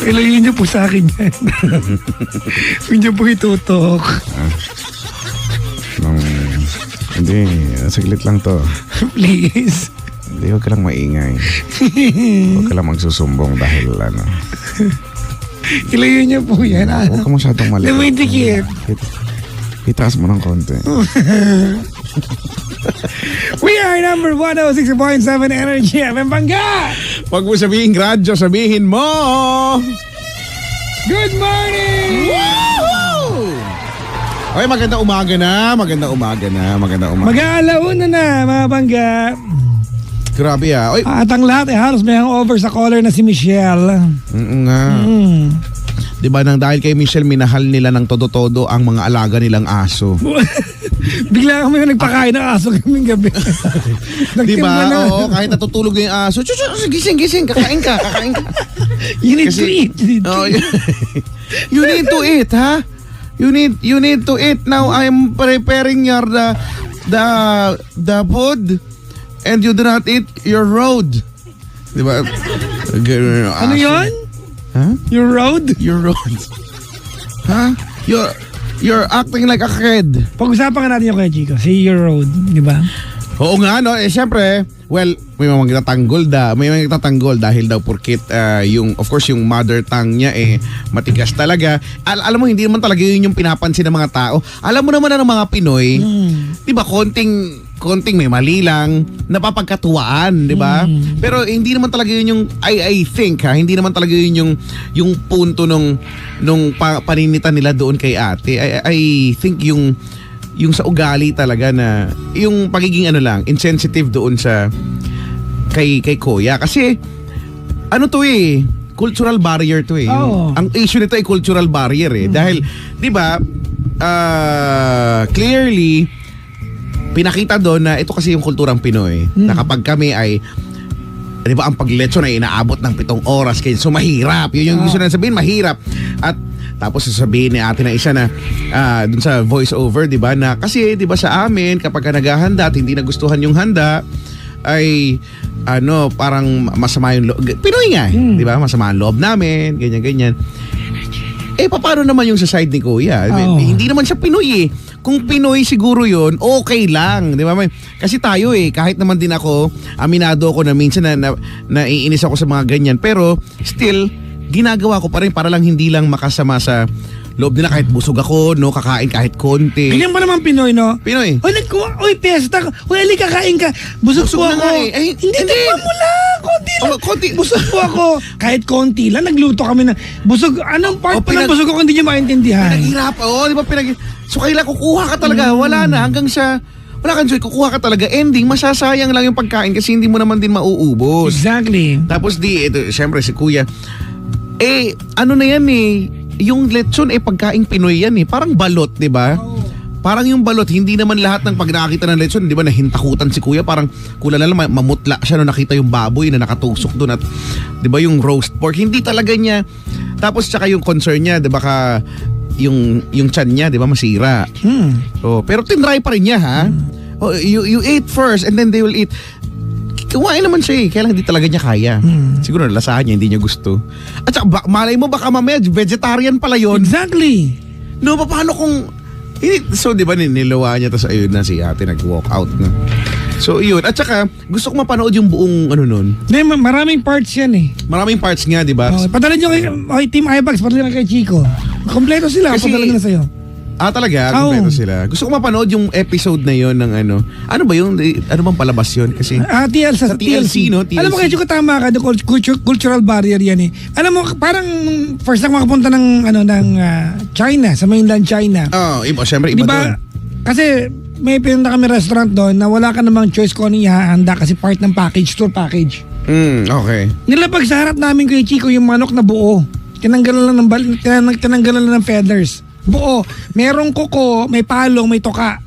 Ilayin niyo po sa akin yan. Huwag niyo po itutok. Hindi, saglit lang to. Please. Hindi, huwag ka lang maingay. Huwag ka lang magsusumbong dahil ano. Ilayin niyo po yan. Huwag ka masyadong mali. Lumidikit. Itaas mo ng konti. We are number 106.7 Energy FM Bangga. Huwag mo sabihin radyo, sabihin mo! Good morning! Woohoo! Okay, magandang umaga na. Mag-aalauna na mga Bangga. Grabe ah. Oy. At ang lahat halos may hangover sa caller na si Michelle. Nga. Diba nang dahil kay Michelle, minahal nila ng todo-todo ang mga alaga nilang aso. Bigla kami nagpakain ng aso kaming gabi. Diba? Oo, kahit natutulog na yung aso. Gising, kakain ka. You need to eat. You need to eat, ha? You need to eat. Now I'm preparing your the food and you do not eat your road. Diba? Ano yun? Huh? Your road? Huh? You're acting like a kid. Pag-usapan nga natin yung kay Chico. Si Your Road, di ba? Oo nga, no? Siyempre, well, may mga nagtatanggol dahil daw porkit of course, yung mother tongue niya matigas talaga. Alam mo, hindi naman talaga yun yung pinapansin ng mga tao. Alam mo naman ng mga Pinoy, di ba, konting may mali lang, napapagkatuwaan, di ba? Pero hindi naman talaga yun yung, I think hindi naman talaga yun yung punto nung paninitan nila doon kay ate. I think yung sa ugali talaga na, yung pagiging insensitive doon sa kay Kuya. Kasi, cultural barrier to Oh. Ang issue nito ay cultural barrier Dahil, di ba, clearly, pinakita doon na ito kasi yung kulturang Pinoy na kapag kami ay, di ba, ang paglechon ay inaabot ng 7 oras so mahirap, yun yung gusto na sabihin, mahirap. At tapos sasabihin ni ate na isa na dun sa voice over, di ba, na kasi di ba sa amin kapag naghahanda at hindi nagustuhan yung handa ay parang masama yung loob. Pinoy nga di ba, masama ang loob namin, ganyan. Paano naman yung sa side ni Kuya? Hindi naman siya Pinoy Kung Pinoy siguro yun, okay lang, di ba? Kasi tayo kahit naman din ako, aminado ako na minsan na naiinis ako sa mga ganyan. Pero still, ginagawa ko pa rin para lang hindi lang makasama sa loob nila kahit busog ako, kakain kahit konti. Ganyan ba naman Pinoy, no? Pinoy. Oy, piyesta ka. Oy, ali, kakain ka. Busog po ako. Hindi. Mo lang. Konti lang. Busog po ako. Kahit konti lang, nagluto kami na. Busog, anong part pa ng busog ako hindi niyo maintindihan? Pinaghirap. Di ba So kailangan kukuha ka talaga. Wala na. Hanggang sa wala kang choice, kukuha ka talaga. Ending, masasayang lang yung pagkain kasi hindi mo naman din mauubos. Exactly. Tapos syempre si Kuya, ano na yan yung lechon pagkaing Pinoy yan Parang balot, di ba? Parang yung balot, hindi naman lahat ng pag nakakita ng lechon, di ba, nahintakutan si Kuya, parang kulang na lang mamutla siya nung nakita yung baboy na nakatusok doon at, di ba, yung roast pork, hindi talaga niya. Tapos tsaka yung concern niya, di ba, yung tiyan niya, di ba, masira. Pero tinry pa rin niya, ha? You eat first and then they will eat. Kumain naman siya kaya lang hindi talaga niya kaya. Siguro nalasahan niya, hindi niya gusto. At saka, malay mo baka mamaya vegetarian pala yun. Exactly. No, paano kung so di ba nilawa niya tapos ayun na si ate nag-walk out na. So yun, at saka gusto ko mapanood yung buong nun. Maraming parts yan Maraming parts nga, di ba? Padala nyo kay Team iBags, padala kay Chico. Kompleto sila, kasi, padala na sa'yo. Talaga? Kompleto sila. Gusto ko mapanood yung episode na yon ng ano ba yung, ano bang palabas yun? Kasi sa TLC, no? TLC. Alam mo kaya Chico, tama ka, the cultural barrier yan Alam mo, parang first lang makapunta ng China, sa mainland China. Siyempre iba diba, doon. Kasi may pinunta kami restaurant doon na wala ka namang choice kung ano ihahanda kasi part ng package, tour package. Okay. Nilapag sa harap namin kay Chico yung manok na buo. Tinanggalan lang ng feathers. Buo. Merong kuko, may palong, may toka.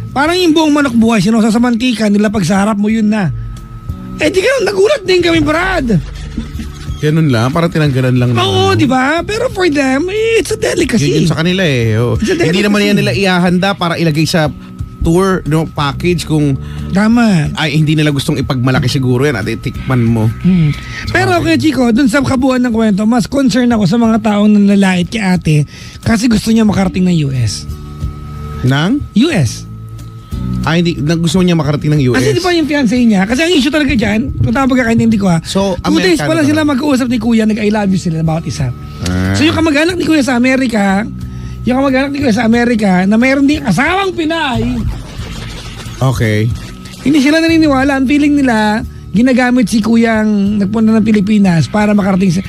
Parang yung buong manok buhay, sinusa sa mantika, nilapag sa harap mo, yun na. Di ka, nagulat din kami, Brad. Ganun lang, parang tinanggalan lang. Oo, di ba? Pero for them, it's a delicacy. Yun sa kanila Hindi naman yan nila ihahanda para ilagay sa tour, no, package kung Tama. ay hindi nila gustong ipagmalaki siguro yan at itikman mo. Pero okay, Chico, dun sa kabuuan ng kwento, mas concern ako sa mga taong nanlalait kay ate kasi gusto niya makarating ng US. Nang? US. Hindi, gusto niya makarating ng US. Kasi di ba yung fiancé niya? Kasi ang issue talaga dyan, kung tama pagkakaintindi ko ha, So, 2 days Amerikano pala ka sila na? mag-uusap ni Kuya, nag-I love you sila about isa. Ah. So yung kamag-anak ni Kuya sa Amerika, na mayroon ding asawang Pinay, Okay. hindi sila naniniwala. Ang feeling nila, ginagamit si Kuyang nagpunta ng Pilipinas para makarating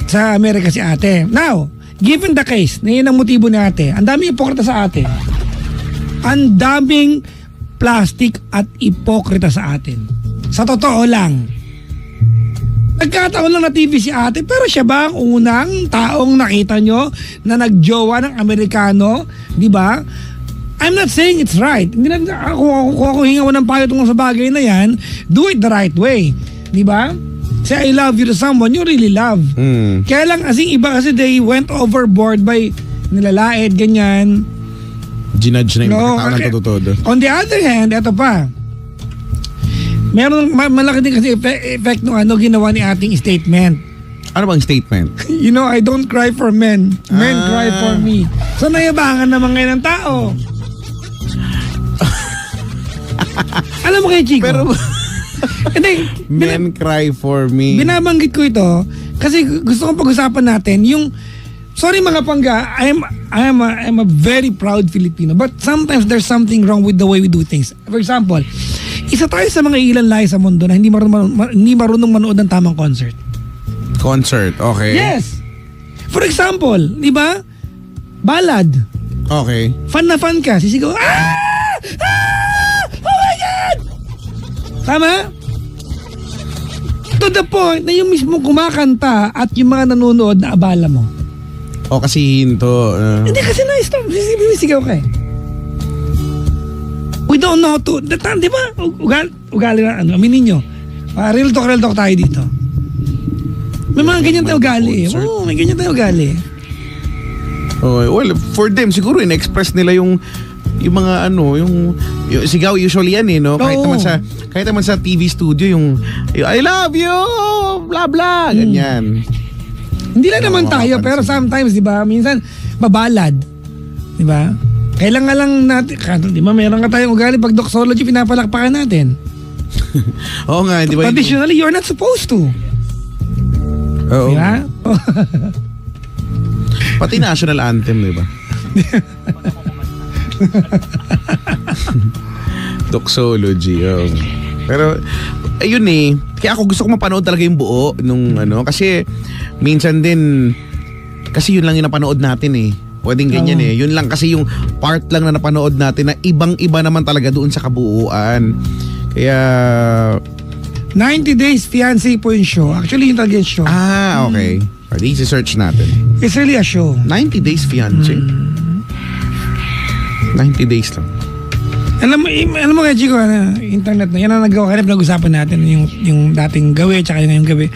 sa Amerika si ate. Now, given the case na yun ang motibo ni ate, ang daming ipokrita sa ate. Ang daming plastic at ipokrita sa atin. Sa totoo lang. Nagkataon lang na TV si ate, pero siya ba ang unang taong nakita nyo na nagjowa ng Amerikano? Di ba? I'm not saying it's right. Hindi na, kung ako hingaw ng payo tungkol sa bagay na yan, do it the right way. Di ba? Say I love you to someone you really love. Kaya lang kasing iba kasi they went overboard by nilalait, ganyan. Ginudge na yung mga tao ng okay. todo-todo. On the other hand, eto pa. Meron malaki din kasi effect nung ginawa ni ating statement. Ano bang statement? You know, I don't cry for men. Men cry for me. So nayabangan naman ngayon ng tao. Alam mo kay Chico? Pero Hindi, men cry for me. binabanggit ko ito kasi gusto kong pag-usapan natin yung sorry mga pangga, I'm a very proud Filipino, but sometimes there's something wrong with the way we do things. For example, isa tayo sa mga ilan lahi sa mundo na hindi marunong manood ng tamang concert. Concert, okay. Yes. For example, di ba? Ballad. Okay. Fan na fan ka, sisigaw, ah! Ah! Oh my God! Tama? To the point na yung mismo kumakanta at yung mga nanonood na abala mo. O kasi hinto. Hindi kasi na-stop. Sisigaw ka eh. We don't know how to. Di ba? Ugali na aminin nyo. Real talk tayo dito. May mga ganyan tayo ugali eh. Oo, may ganyan tayo ugali. Okay. Well, for them siguro in-express nila yung mga yung sigaw usually yan eh, no? Kahit naman sa TV studio yung I love you, blah blah, ganyan. Hindi lang naman tayo, pero sometimes, di ba, minsan, babalad. Di ba? Kailangan lang natin, di ba, meron ka tayong ugali, pag doxology, pinapalakpakan natin. Oo nga, di ba? Traditionally, you're not supposed to. Oo. Di ba? Pati national anthem, di ba? Doxology, oh. Pero, ayun eh, kaya ako gusto ko mapanood talaga yung buo nung kasi minsan din, kasi yun lang yung napanood natin eh. Pwedeng ganyan eh. Yun lang kasi yung part lang na napanood natin na ibang-iba naman talaga doon sa kabuuan. Kaya... 90 Days Fiancé po yung show. Actually, yung talaga yung show. okay. Easy search natin. It's really a show. 90 Days Fiancé. 90 days lang. Alam mo kaya Chico, internet na, yan ang nag-usapan natin, yung dating gawi, tsaka yung gawi.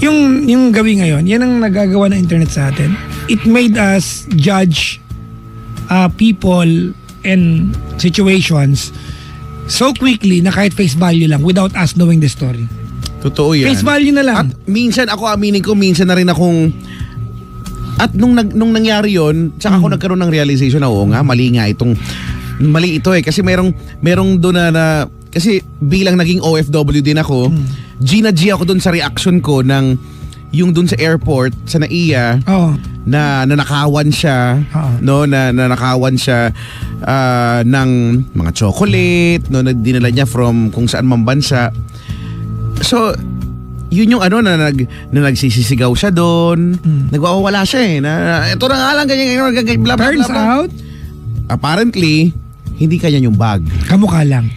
Yung gawi ngayon, yan ang nagagawa ng internet sa atin. It made us judge people and situations so quickly na kahit face value lang without us knowing the story. Totoo yan. Face value na lang. At minsan ako aminin ko, minsan na rin akong at nung nangyari yon, tsaka ako nagkaroon ng realization na oo nga, mali ito eh. Kasi merong doon na kasi bilang naging OFW din ako, G ako doon sa reaction ko ng yung doon sa airport, sa NAIA, na nanakawan siya, no, na nanakawan siya ng mga chocolate, no, na dinala niya from kung saan man bansa. So, yun yung na nagsisisigaw siya doon. Nagwawala siya eh. Ito na nga lang, ganyan, blah, blah, blah. Turns out, apparently, hindi kanya yung bag. kamukha lang.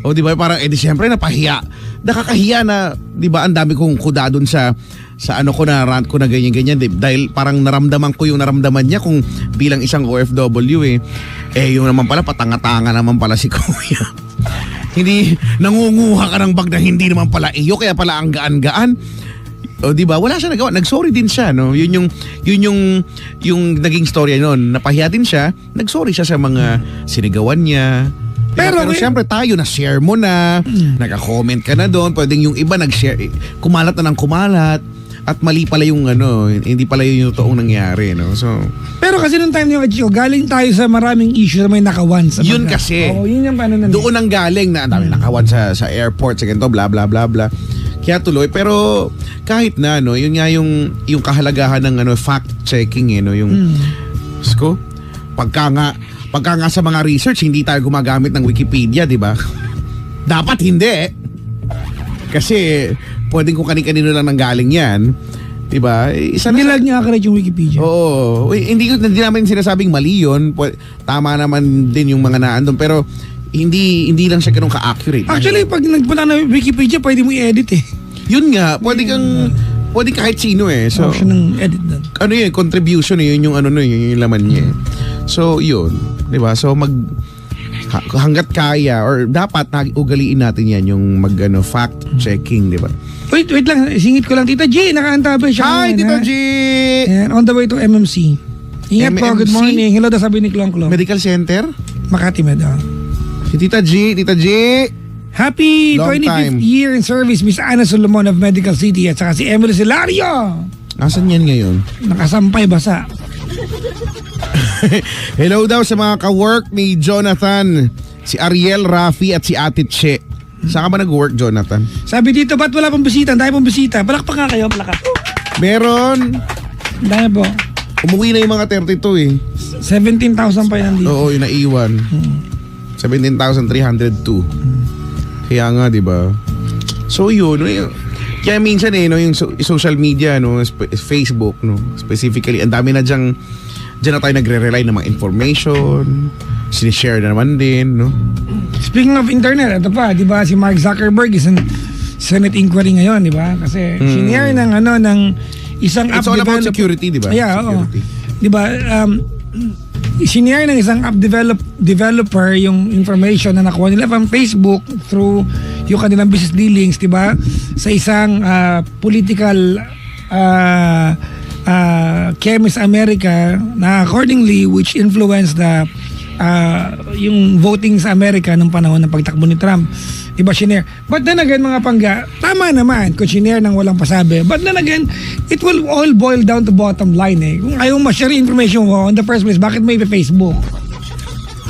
O di ba parang di syempre napahiya. Nakakahiya na, di ba, ang dami kong kuda doon sa ko na rant ko na ganyan-ganyan. Dahil parang naramdaman ko yung naramdaman niya kung bilang isang OFW eh. Yung naman pala, patanga-tanga naman pala si Kuya. Hindi, nangunguha ka ng bag na hindi naman pala iyo, kaya pala ang gaan-gaan. O di ba? Wala siya nagawa. Nagsorry din siya, no? Yun yung naging storya noon. Napahiya din siya. Nagsorry siya sa mga sinigawan niya. Pero siyempre tayo, na-share mo na, naka-comment ka na doon, pwedeng yung iba nag-share, kumalat na ng kumalat, at mali pala yung hindi pala yung totoong nangyari, no? So, pero kasi nung time niyo, Chico, galing tayo sa maraming issue na may nakawan sa yun kasi. Yun yung paano doon ang galing na ang dami nakawan sa airport, sa ganito, bla bla bla bla. Kaya tuloy, pero kahit na, no, yun nga yung kahalagahan ng fact checking, no, yung sko, pagka nga sa mga research hindi tayo gumagamit ng Wikipedia, di ba? Dapat hindi. Kasi pwedeng kung kani-kanino lang nanggaling yan, di ba? Hindi lang niya accurate yung Wikipedia. Oo. Hindi naman sinasabing mali yun. Tama naman din yung mga naandun, pero hindi lang siya ganun ka-accurate. Actually, pag nagpunta na Wikipedia, pwede mo i-edit eh. Yun nga, pwede kahit sino eh. So, option ng edit doon. Ano yun, contribution eh, yun yung yun yung laman niya. So, yun. Di ba? So, hanggat kaya, or dapat ugaliin natin yan, yung fact checking, di ba? Wait lang, singit ko lang. Tita G, nakaantabay siya. Hi, Tita G! And on the way to MMC. Ingat po, good morning. Hello daw sabi ni Klong Klong. Medical Center? Makati Med. Si Tita G. Happy Long 25th time. year in service, Miss Ana Solomon of Medical City at saka si Emily Silario. Asan yan ngayon? Nakasampay basa. Hello daw sa mga ka-work ni Jonathan, si Ariel, Rafi at si Ate Che. Saan ka ba nag-work, Jonathan? Sabi dito, ba't wala pang bisita? Dahil pang bisita. Palakpak nga kayo, palakpak. Meron. Dahil po. Umuwi na yung mga 32 eh. 17,000 pa yan dito. Oo, yung naiwan. 17,302. Kaya nga, di ba? So yun, kaya minsan yung social media, Facebook, specifically, ang dami na diyan na tayo nagre-rely ng mga information, sinishare na naman din, no? Speaking of internet, ito pa, di ba, si Mark Zuckerberg is in Senate inquiry ngayon, di ba? Kasi sinare ng isang app It's all about develop- security, di ba? Yeah, oo. Security. Di ba, sinare ng isang app developer yung information na nakuha nila from Facebook through yung kanilang business dealings, di ba? Sa isang political chemist America na accordingly which influenced the yung voting sa America nung panahon ng pagtakbo ni Trump. Diba, shinare? But then again, mga pangga, tama naman kung shinare ng walang pasabi. But then again, it will all boil down to bottom line eh. Kung ayaw ma-share information mo in the first place, bakit may Facebook?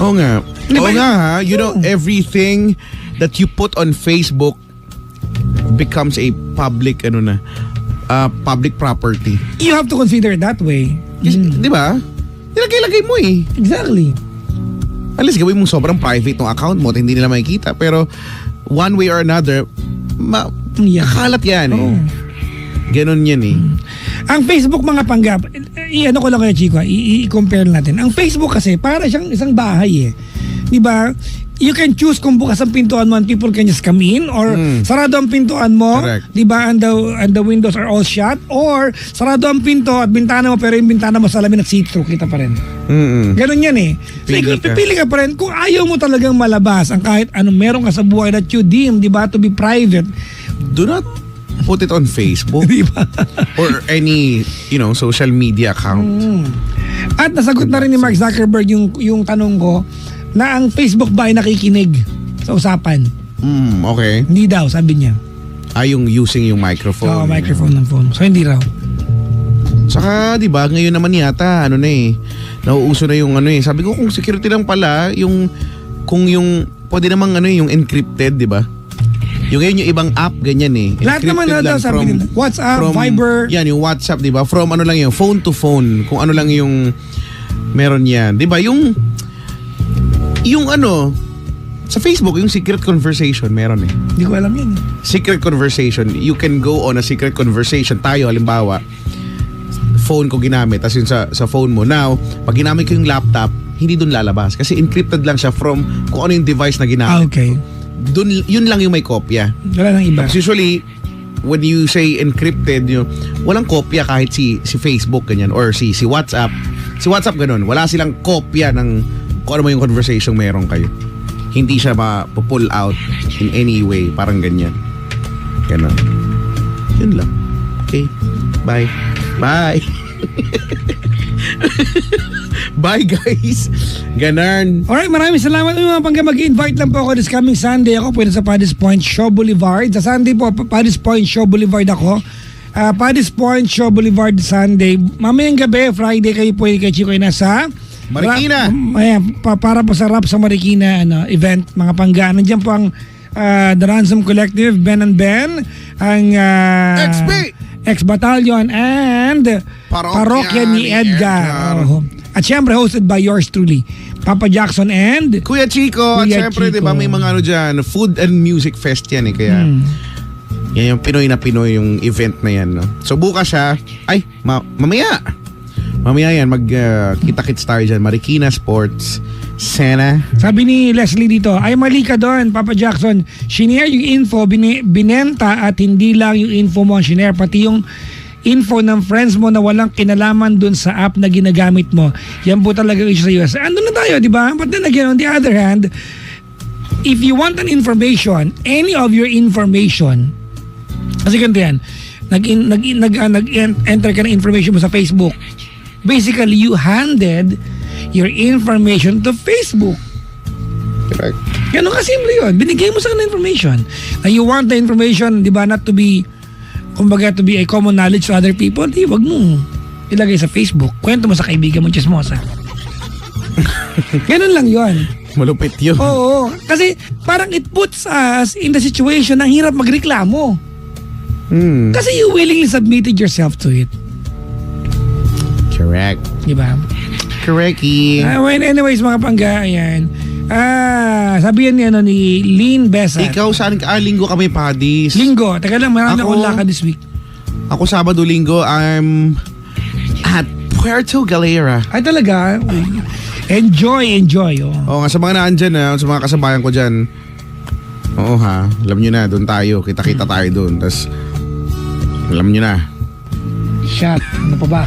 Oo nga. Diba Oo nga ha. You know, everything that you put on Facebook becomes a public, public property. You have to consider it that way. Di ba? Nilagay-lagay mo eh. Exactly. Unless gawin mong sobrang private ng account mo at hindi nila makikita. Pero one way or another, kakalat yan eh. Oh. Ganon yan eh. Ang Facebook, mga panggap, i-ano ko lang kayo, Chico, i-compare natin. Ang Facebook kasi, para siyang isang bahay eh. Di ba? You can choose kung bukas ang pintuan mo and people can just come in, or sarado ang pintuan mo, Correct. di ba, and the windows are all shut, or sarado ang pinto at bintana mo pero yung bintana mo salamin at see-through, kita pa rin. Ganon yan eh. So, pipili ka pa rin. Kung ayaw mo talagang malabas ang kahit anong meron ka sa buhay that you deem, di ba, to be private, do not put it on Facebook. di ba? Or any, social media account. At nasagot na rin ni Mark Zuckerberg yung tanong ko na ang Facebook ba ay nakikinig sa usapan. Okay. Hindi daw, sabi niya. Yung using yung microphone. Oo, microphone ng phone. So hindi raw. Saka, di ba, ngayon naman yata, nauuso na yung sabi ko kung security lang pala, pwede namang yung encrypted, di ba? Yung ngayon yung ibang app, ganyan eh. Lahat naman na daw sabi nila. WhatsApp, Viber. Yan, yung WhatsApp, di ba? From lang yung phone to phone. Kung ano lang yung meron yan. Di ba? Yung sa Facebook, yung secret conversation, meron eh. Hindi ko alam yun. Secret conversation. You can go on a secret conversation. Tayo, halimbawa, phone ko ginamit, tapos yun sa phone mo. Now, pag ginamit ko yung laptop, hindi dun lalabas. Kasi encrypted lang siya from kung ano yung device na ginamit. Okay. Dun, yun lang yung may kopya. Wala nang iba. Tapos usually, when you say encrypted, walang kopya kahit si Facebook, ganyan, or si WhatsApp. Si WhatsApp, ganun. Wala silang kopya ng kung ano mo yung conversation meron kayo. Hindi siya ma-pull out in any way. Parang ganyan. Ganun. Yun lang. Okay. Bye. Bye. Bye guys. Ganun. Alright, maraming salamat mga pangga. Mag-invite lang po ako this coming Sunday. Ako pwede sa Paddy's Point Show Boulevard. Sa Sunday po, Paddy's Point Show Boulevard ako. Paddy's Point Show Boulevard Sunday. Mamayang gabi, Friday kayo pwede kay Chico ay nasa Marikina. Para po sa Rap sa Marikina event, mga pangga. Nandiyan po ang The Ransom Collective, Ben and Ben, ang XB, X-Battalion, and Parokya ni Edgar. At syempre hosted by yours truly, Papa Jackson and Kuya Chico. At Kuya syempre, Chico. di ba, may mga dyan, food and music fest yan eh. Kaya, yan yung Pinoy na Pinoy yung event na yan. No? So bukas siya, mamaya. Mamaya yan, kita-kits tayo dyan. Marikina Sports Center. Sabi ni Leslie dito, ay mali ka doon, Papa Jackson. Shinare yung info, binenta at hindi lang yung info mo ang shinare, pati yung info ng friends mo na walang kinalaman dun sa app na ginagamit mo. Yan po talaga yung issue sa US. Andun na tayo, di ba? But then again, on the other hand, if you want an information, any of your information, kasi ganito yan, nag-enter ka ng information mo sa Facebook. Basically, you handed your information to Facebook. Correct. Ganun kasimple yun. Binigay mo sa kanila information. Na you want the information, di ba, not to be, kumbaga, to be a common knowledge to other people, di, wag mo ilagay sa Facebook. Kwento mo sa kaibigan mo, chismosa. Ganun lang yun. Malupit yun. Oo. Kasi parang it puts us in the situation na hirap magreklamo. Kasi you willingly submitted yourself to it. Correct. Di ba? Correcty. Well, anyways, mga pangga, ayan. Sabi yan ni Lynn Besat. Ikaw, saan ka? Linggo kami, Padis. Linggo. Teka lang, marami Ako- akong lakad this week. Ako, Sabado, Linggo, I'm at Puerto Galera. Ay talaga? Uy. Enjoy. Oh. Oo nga, sa mga naandyan sa mga kasabayan ko dyan. Oo ha, alam nyo na, doon tayo. Kita-kita tayo doon. Tapos, alam nyo na, Shot. Ano pa ba?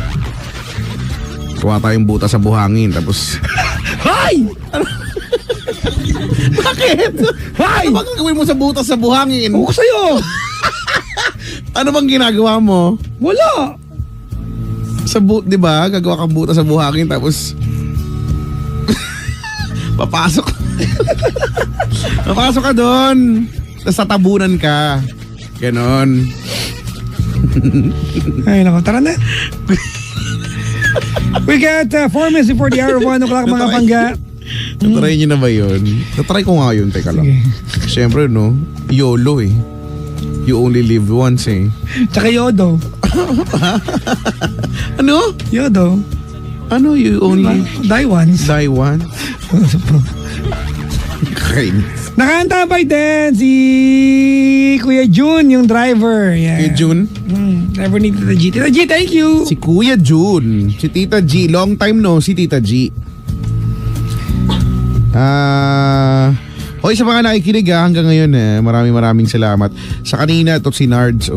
kuha tayong buta sa buhangin. Tapos, Hay! bakit? Hay! Ano bang gagawin mo sa buta sa buhangin? Ako sa'yo! Ano bang ginagawa mo? Wala! Di ba? Gagawa kang buta sa buhangin tapos papasok. Papasok ka doon. Tapos tatabunan ka. Ganon. Ay, nako. Tara na. We got 4 minutes before the hour of 1 o'clock, mga pangga. Natry nyo na ba yun? Natry ko nga yun. Teka lang. Sige. Siyempre, no? YOLO eh. You only live once eh. Tsaka Yodo. Ano? Yodo. Ano you only Die once. die once? Kainis. Nakaantabay din si Kuya Jun, yung driver. Yeah. Kuya Jun? Driver ni Tita G. Tita G, thank you. Si Kuya Jun. Si Tita G. Long time no, si Tita G. Hoy, sa mga nakikinig hanggang ngayon maraming salamat. Sa kanina, to si Nards,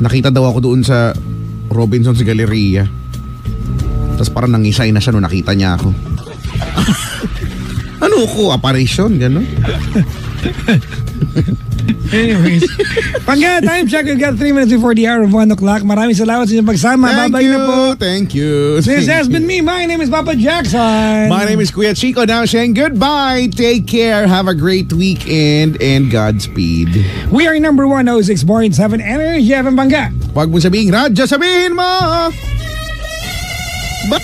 nakita daw ako doon sa Robinson's Galleria. Tapos parang nangisay na siya nung nakita niya ako. Ano ko? Apparition? Gano'n? Anyways. Pangga, time check. We've got 3 minutes before the hour of 1 o'clock. Maraming salamat sa inyong pagsama. Babay na po. Thank you. This has been me. My name is Papa Jackson. My name is Kuya Chico. Now saying goodbye. Take care. Have a great weekend and Godspeed. We are number 106.7 Energy FM Pangga. Huwag mo sabihin radyo, sabihin mo! Ba?